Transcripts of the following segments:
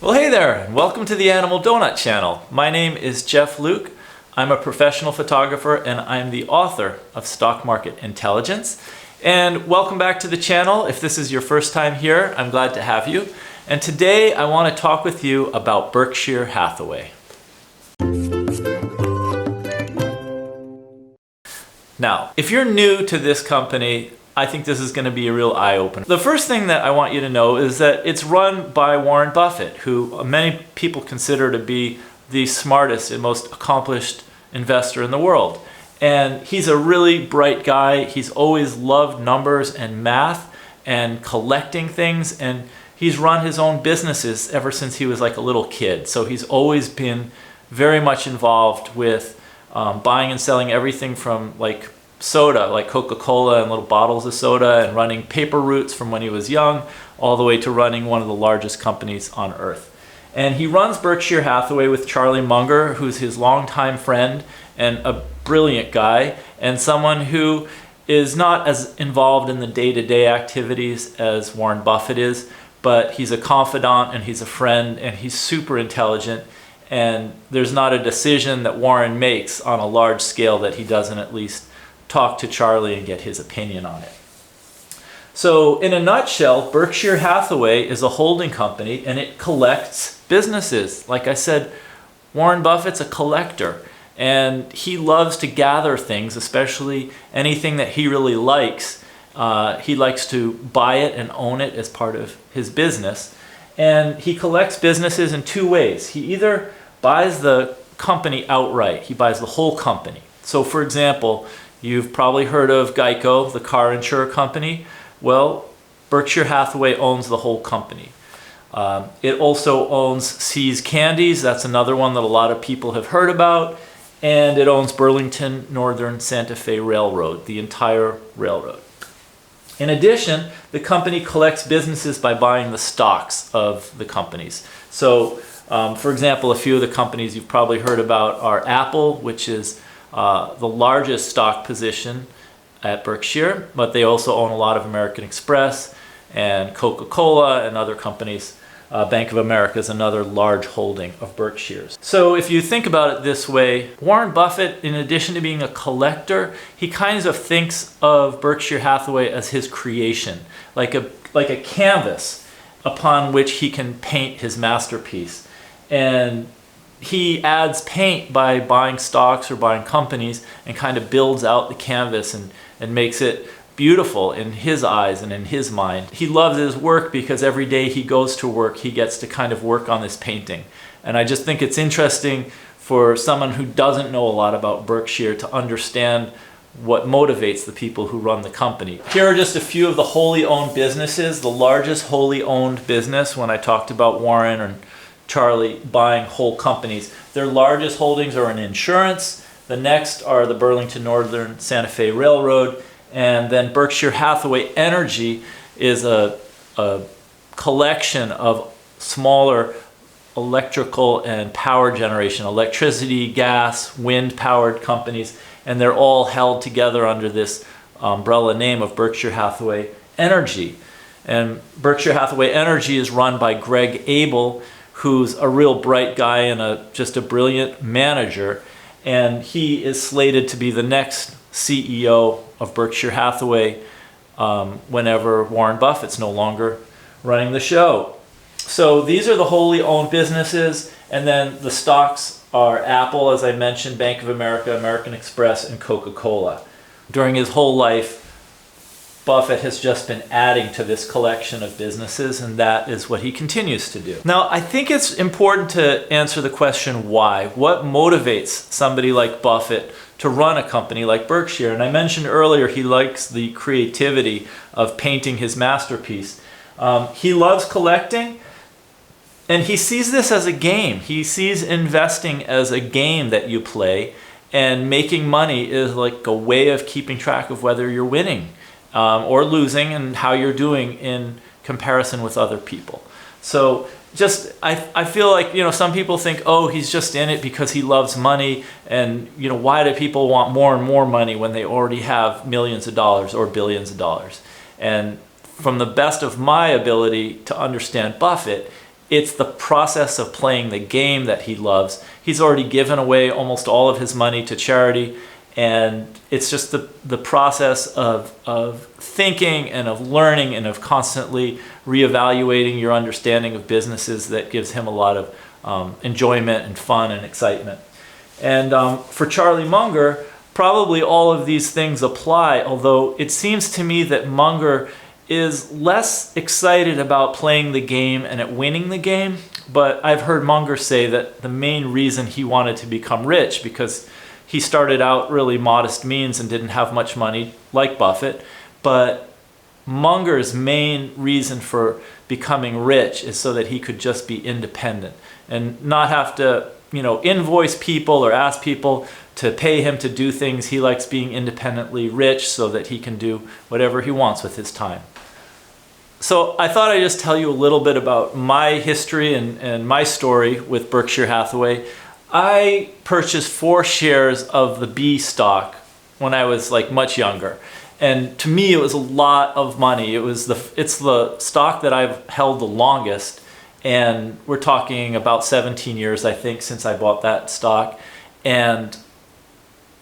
Well, hey there, and welcome to the Animal Donut Channel. My name is Jeff Luke. I'm a professional photographer and I'm the author of Stock Market Intelligence. And welcome back to the channel. If this is your first time here, I'm glad to have you. And today I want to talk with you about Berkshire Hathaway. Now, if you're new to this company, I think this is going to be a real eye-opener. The first thing that I want you to know is that it's run by Warren Buffett, who many people consider to be the smartest and most accomplished investor in the world. And he's a really bright guy. He's always loved numbers and math and collecting things, and he's run his own businesses ever since he was like a little kid. So he's always been very much involved with buying and selling everything from like soda, like Coca-Cola and little bottles of soda, and running paper routes from when he was young, all the way to running one of the largest companies on earth. And he runs Berkshire Hathaway with Charlie Munger, who's his longtime friend and a brilliant guy, and someone who is not as involved in the day-to-day activities as Warren Buffett is, but he's a confidant and he's a friend and he's super intelligent, and there's not a decision that Warren makes on a large scale that he doesn't at least talk to Charlie and get his opinion on it. So in a nutshell, Berkshire Hathaway is a holding company and it collects businesses. Like I said, Warren Buffett's a collector and he loves to gather things, especially anything that he really likes. He likes to buy it and own it as part of his business. And he collects businesses in two ways. He either buys the company outright, he buys the whole company. So for example, you've probably heard of GEICO, the car insurer company. Well, Berkshire Hathaway owns the whole company. It also owns See's Candies. That's another one that a lot of people have heard about. And it owns Burlington Northern Santa Fe Railroad, the entire railroad. In addition, the company collects businesses by buying the stocks of the companies. So, for example, a few of the companies you've probably heard about are Apple, which is the largest stock position at Berkshire, but they also own a lot of American Express and Coca-Cola and other companies. Bank of America is another large holding of Berkshire's. So if you think about it this way, Warren Buffett, in addition to being a collector, he kind of thinks of Berkshire Hathaway as his creation, like a canvas upon which he can paint his masterpiece. And he adds paint by buying stocks or buying companies and kind of builds out the canvas and makes it beautiful in his eyes and in his mind. He loves his work because every day he goes to work, he gets to kind of work on this painting. And I just think it's interesting for someone who doesn't know a lot about Berkshire to understand what motivates the people who run the company. Here are just a few of the wholly owned businesses. The largest wholly owned business, when I talked about Warren and Charlie buying whole companies, their largest holdings are in insurance. The next are the Burlington Northern Santa Fe Railroad, and then Berkshire Hathaway Energy is a collection of smaller electrical and power generation, electricity, gas, wind-powered companies, and they're all held together under this umbrella name of Berkshire Hathaway Energy. And Berkshire Hathaway Energy is run by Greg Abel, who's a real bright guy and just a brilliant manager, and he is slated to be the next CEO of Berkshire Hathaway whenever Warren Buffett's no longer running the show. So these are the wholly owned businesses, and then the stocks are Apple, as I mentioned, Bank of America, American Express, and Coca-Cola. During his whole life, Buffett has just been adding to this collection of businesses, and that is what he continues to do. Now, I think it's important to answer the question why. What motivates somebody like Buffett to run a company like Berkshire? And I mentioned earlier he likes the creativity of painting his masterpiece. He loves collecting, and he sees this as a game. He sees investing as a game that you play, and making money is like a way of keeping track of whether you're winning or losing and how you're doing in comparison with other people. So I feel like, some people think, oh, he's just in it because he loves money, and, why do people want more and more money when they already have millions of dollars or billions of dollars? And from the best of my ability to understand Buffett, It's the process of playing the game that he loves. He's already given away almost all of his money to charity, and it's just the process of thinking and of learning and of constantly reevaluating your understanding of businesses that gives him a lot of enjoyment and fun and excitement. And for Charlie Munger, probably all of these things apply, although it seems to me that Munger is less excited about playing the game and at winning the game. But I've heard Munger say that the main reason he wanted to become rich, because he started out really modest means and didn't have much money like Buffett, but Munger's main reason for becoming rich is so that he could just be independent and not have to, invoice people or ask people to pay him to do things. He likes being independently rich so that he can do whatever he wants with his time. So I thought I'd just tell you a little bit about my history and my story with Berkshire Hathaway. I purchased 4 shares of the B stock when I was much younger. And to me, it was a lot of money. It's the stock that I've held the longest. And we're talking about 17 years, I think, since I bought that stock. And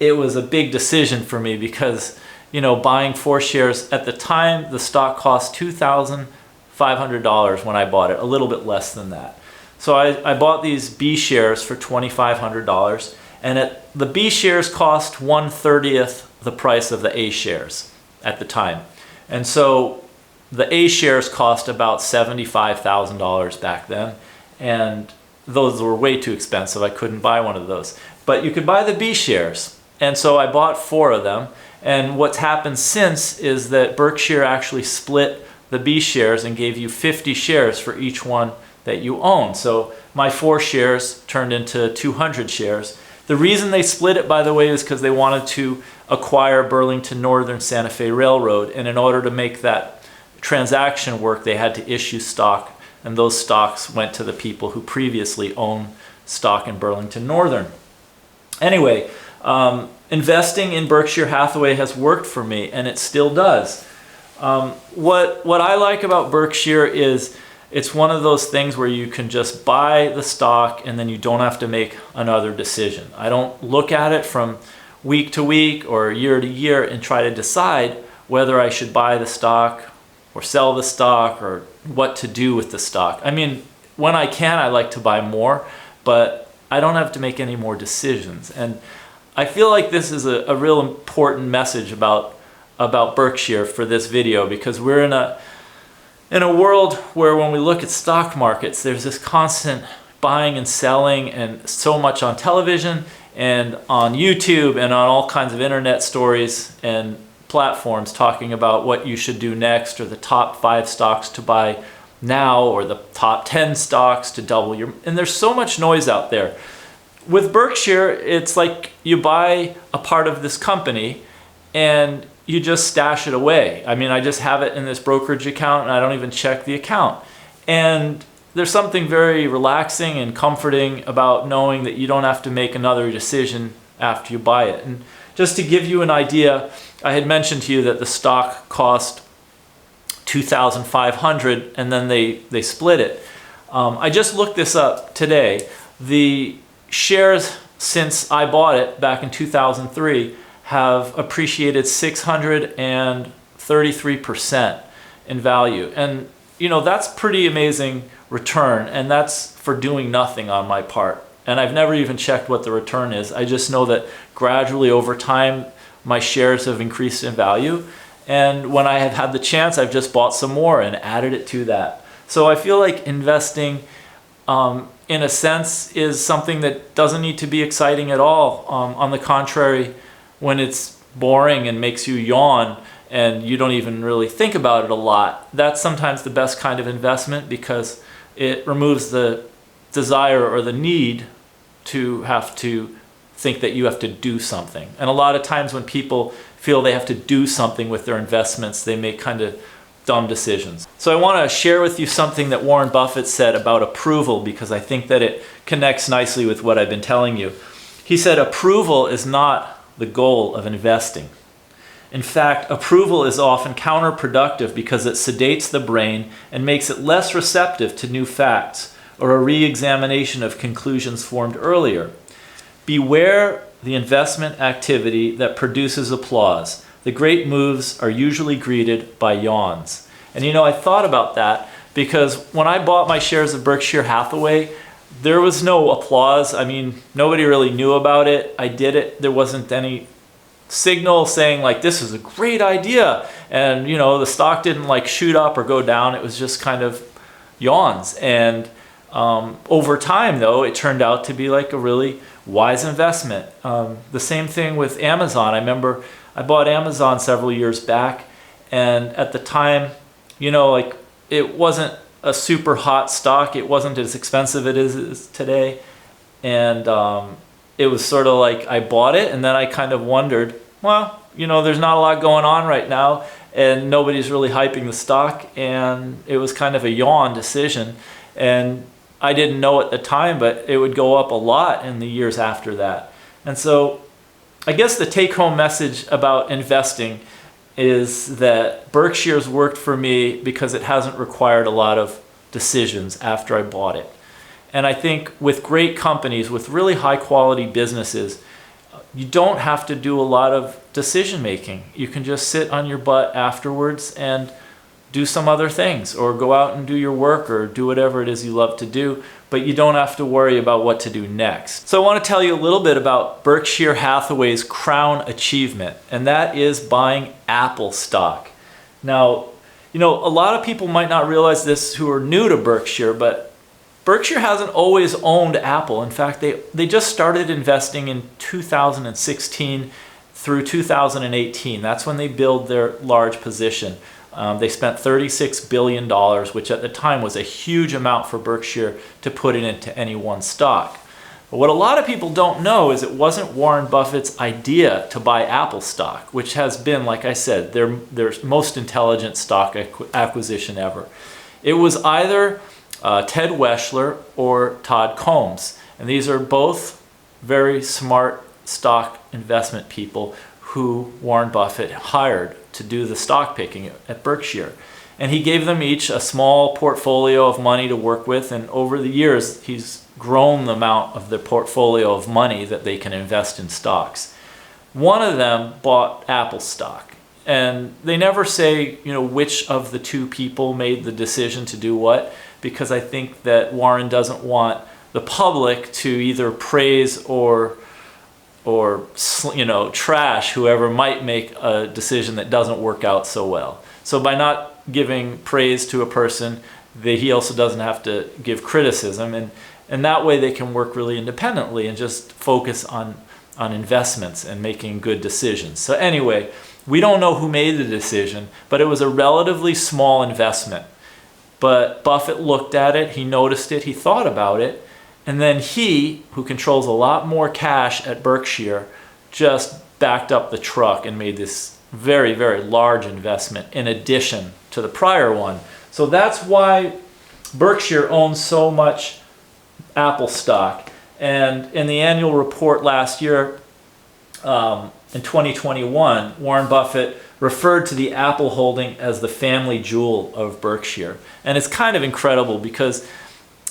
it was a big decision for me because, buying 4 shares at the time, the stock cost $2,500 when I bought it, a little bit less than that. So I bought these B shares for $2,500, and the B shares cost 1/30th the price of the A shares at the time. And so the A shares cost about $75,000 back then, and those were way too expensive. I couldn't buy one of those. But you could buy the B shares. And so I bought 4 of them. And what's happened since is that Berkshire actually split the B shares and gave you 50 shares for each one that you own. So my 4 shares turned into 200 shares. The reason they split it, by the way, is because they wanted to acquire Burlington Northern Santa Fe Railroad. And in order to make that transaction work, they had to issue stock. And those stocks went to the people who previously owned stock in Burlington Northern. Anyway, investing in Berkshire Hathaway has worked for me, and it still does. What I like about Berkshire is it's one of those things where you can just buy the stock and then you don't have to make another decision. I don't look at it from week to week or year to year and try to decide whether I should buy the stock or sell the stock or what to do with the stock. I mean, when I can, I like to buy more, but I don't have to make any more decisions. And I feel like this is a real important message about Berkshire for this video, because we're in a world where when we look at stock markets, there's this constant buying and selling, and so much on television and on YouTube and on all kinds of internet stories and platforms talking about what you should do next, or the top 5 stocks to buy now, or the top 10 stocks to double your... And there's so much noise out there. With Berkshire, it's like you buy a part of this company and you just stash it away. I mean, I just have it in this brokerage account and I don't even check the account. And there's something very relaxing and comforting about knowing that you don't have to make another decision after you buy it. And just to give you an idea, I had mentioned to you that the stock cost $2,500 and then they split it. I just looked this up today. The shares since I bought it back in 2003 have appreciated 633% in value. And that's pretty amazing return, and that's for doing nothing on my part. And I've never even checked what the return is. I just know that gradually over time my shares have increased in value, and when I have had the chance, I've just bought some more and added it to that. So I feel like investing in a sense is something that doesn't need to be exciting at all. On the contrary, when it's boring and makes you yawn and you don't even really think about it a lot, that's sometimes the best kind of investment, because it removes the desire or the need to have to think that you have to do something. And a lot of times when people feel they have to do something with their investments, they make kind of dumb decisions. So I want to share with you something that Warren Buffett said about approval, because I think that it connects nicely with what I've been telling you. He said, approval is not the goal of investing. In fact, approval is often counterproductive because it sedates the brain and makes it less receptive to new facts. or a re-examination of conclusions formed earlier. Beware the investment activity that produces applause. The great moves are usually greeted by yawns. And I thought about that because when I bought my shares of Berkshire Hathaway, there was no applause. I mean, nobody really knew about it. I did it. There wasn't any signal saying like, this is a great idea. And, the stock didn't like shoot up or go down. It was just kind of yawns. And over time, though, it turned out to be like a really wise investment. The same thing with Amazon. I remember I bought Amazon several years back, and at the time, like it wasn't a super hot stock. It wasn't as expensive as it is today. And it was sort of like I bought it, and then I kind of wondered, well, there's not a lot going on right now, and nobody's really hyping the stock, and it was kind of a yawn decision. And I didn't know at the time, but it would go up a lot in the years after that. And so I guess the take-home message about investing is that Berkshire's worked for me because it hasn't required a lot of decisions after I bought it. And I think with great companies, with really high-quality businesses, you don't have to do a lot of decision making. You can just sit on your butt afterwards and do some other things, or go out and do your work, or do whatever it is you love to do, but you don't have to worry about what to do next. So I want to tell you a little bit about Berkshire Hathaway's crown achievement, and that is buying Apple stock. Now, a lot of people might not realize this who are new to Berkshire, but Berkshire hasn't always owned Apple. In fact, they just started investing in 2016 through 2018. That's when they built their large position. They spent $36 billion, which at the time was a huge amount for Berkshire to put it into any one stock. But what a lot of people don't know is it wasn't Warren Buffett's idea to buy Apple stock, which has been, like I said, their most intelligent stock acquisition ever. It was either Ted Weschler or Todd Combs. And these are both very smart stock investment people who Warren Buffett hired to do the stock picking at Berkshire. And he gave them each a small portfolio of money to work with, and over the years he's grown the amount of their portfolio of money that they can invest in stocks. One of them bought Apple stock, and they never say which of the two people made the decision to do what, because I think that Warren doesn't want the public to either praise or trash whoever might make a decision that doesn't work out so well. So by not giving praise to a person, he also doesn't have to give criticism, and that way they can work really independently and just focus on investments and making good decisions. So anyway, we don't know who made the decision, but it was a relatively small investment. But Buffett looked at it, he noticed it, he thought about it, and then he, who controls a lot more cash at Berkshire, just backed up the truck and made this very, very large investment in addition to the prior one. So that's why Berkshire owns so much Apple stock. And in the annual report last year, in 2021, Warren Buffett referred to the Apple holding as the family jewel of Berkshire. And it's kind of incredible because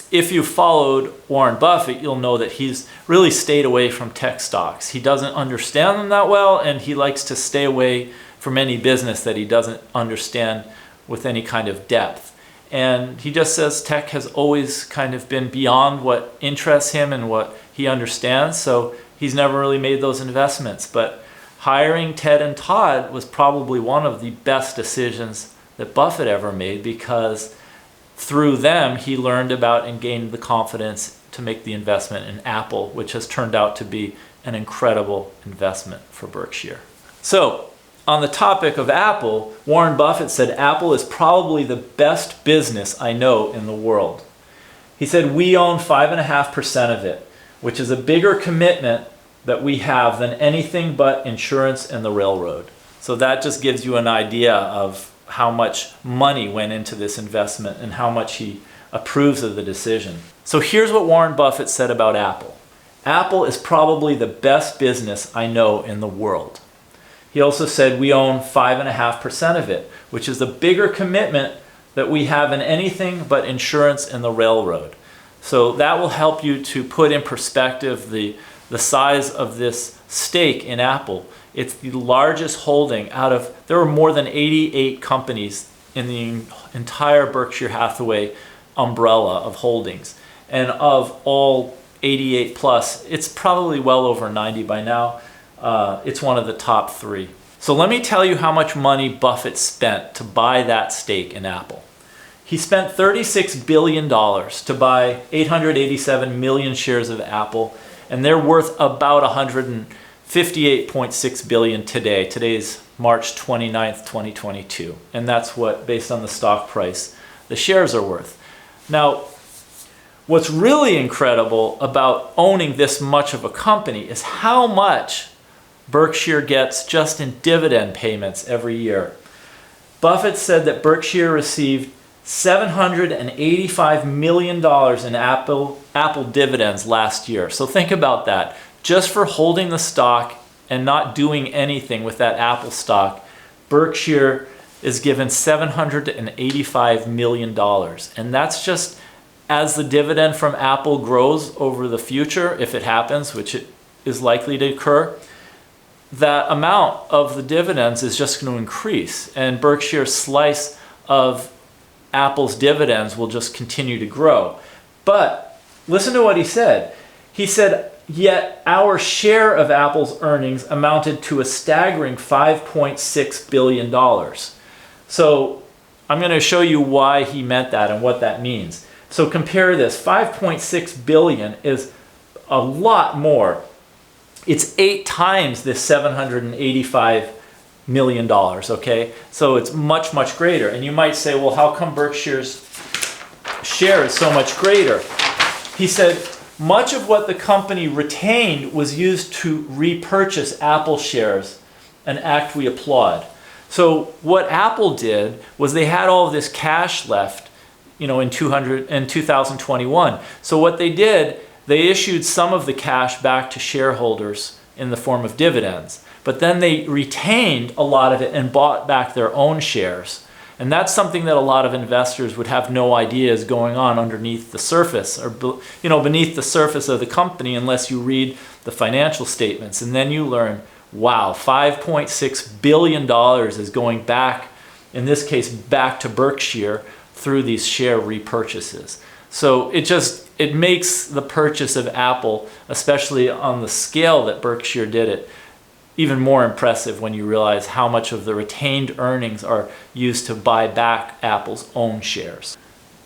if you followed Warren Buffett, you'll know that he's really stayed away from tech stocks. He doesn't understand them that well, and he likes to stay away from any business that he doesn't understand with any kind of depth. And he just says tech has always kind of been beyond what interests him and what he understands, so he's never really made those investments. But hiring Ted and Todd was probably one of the best decisions that Buffett ever made, because through them he learned about and gained the confidence to make the investment in Apple, which has turned out to be an incredible investment for Berkshire. So on the topic of Apple, Warren Buffett said Apple is probably the best business I know in the world. He said we own 5.5% of it, which is a bigger commitment that we have than anything but insurance and the railroad. So that just gives you an idea of how much money went into this investment and how much he approves of the decision. So here's what Warren Buffett said about Apple. Apple is probably the best business I know in the world. He also said we own 5.5% of it, which is a bigger commitment that we have in anything but insurance and the railroad. So that will help you to put in perspective the size of this stake in Apple. It's the largest holding there are more than 88 companies in the entire Berkshire Hathaway umbrella of holdings. And of all 88 plus, it's probably well over 90 by now. It's one of the top 3. So let me tell you how much money Buffett spent to buy that stake in Apple. He spent $36 billion to buy 887 million shares of Apple, and they're worth about 158.6 billion today. Today's March 29th, 2022. And that's what, based on the stock price, the shares are worth. Now, what's really incredible about owning this much of a company is how much Berkshire gets just in dividend payments every year. Buffett said that Berkshire received $785 million in Apple dividends last year. So think about that. Just for holding the stock and not doing anything with that Apple stock, Berkshire is given $785 million. And that's just as the dividend from Apple grows over the future, if it happens, which it is likely to occur, that amount of the dividends is just going to increase. And Berkshire's slice of Apple's dividends will just continue to grow. But listen to what he said. He said, yet our share of Apple's earnings amounted to a staggering $5.6 billion. So I'm going to show you why he meant that and what that means. So compare this. 5.6 billion is a lot more. It's 8 times this $785 million, okay? So it's much, much greater. And you might say, well, how come Berkshire's share is so much greater? He said, much of what the company retained was used to repurchase Apple shares, an act we applaud. So what Apple did was they had all of this cash left, in 2021. So what they did, they issued some of the cash back to shareholders in the form of dividends. But then they retained a lot of it and bought back their own shares. And that's something that a lot of investors would have no idea is going on underneath the surface, or beneath the surface of the company, unless you read the financial statements. And then you learn, wow, $5.6 billion is going back, in this case, back to Berkshire through these share repurchases. So it makes the purchase of Apple, especially on the scale that Berkshire did it, even more impressive when you realize how much of the retained earnings are used to buy back Apple's own shares.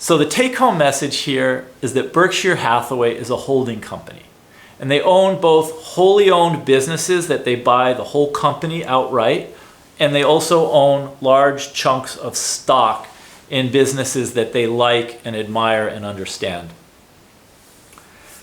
So the take-home message here is that Berkshire Hathaway is a holding company. And they own both wholly owned businesses that they buy the whole company outright, and they also own large chunks of stock in businesses that they like and admire and understand.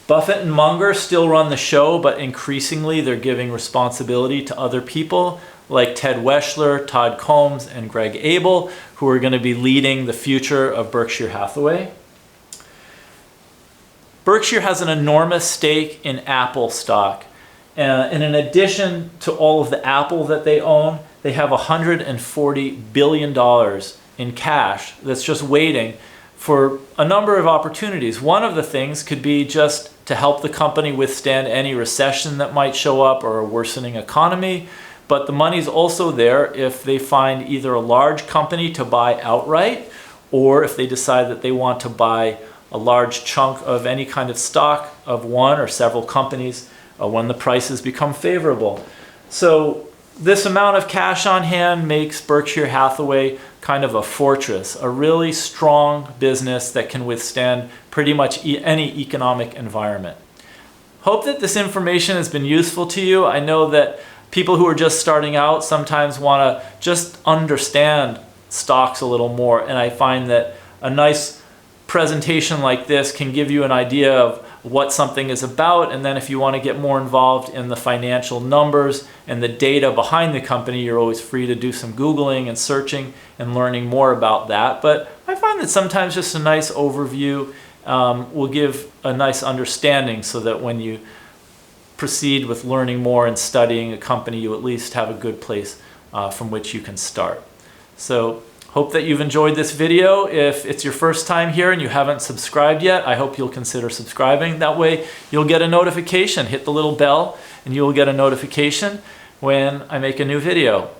Buffett and Munger still run the show, but increasingly they're giving responsibility to other people like Ted Weschler, Todd Combs, and Greg Abel, who are going to be leading the future of Berkshire Hathaway. Berkshire has an enormous stake in Apple stock. And in addition to all of the Apple that they own, they have $140 billion in cash that's just waiting for a number of opportunities. One of the things could be just to help the company withstand any recession that might show up or a worsening economy. But the money's also there if they find either a large company to buy outright, or if they decide that they want to buy a large chunk of any kind of stock of one or several companies when the prices become favorable. So this amount of cash on hand makes Berkshire Hathaway kind of a fortress, a really strong business that can withstand pretty much any economic environment. Hope that this information has been useful to you. I know that people who are just starting out sometimes want to just understand stocks a little more, and I find that a nice presentation like this can give you an idea of what something is about, and then if you want to get more involved in the financial numbers and the data behind the company, you're always free to do some Googling and searching and learning more about that. But I find that sometimes just a nice overview will give a nice understanding, so that when you proceed with learning more and studying a company, you at least have a good place from which you can start. So Hope that you've enjoyed this video. If it's your first time here and you haven't subscribed yet, I hope you'll consider subscribing. That way you'll get a notification. Hit the little bell and you'll get a notification when I make a new video.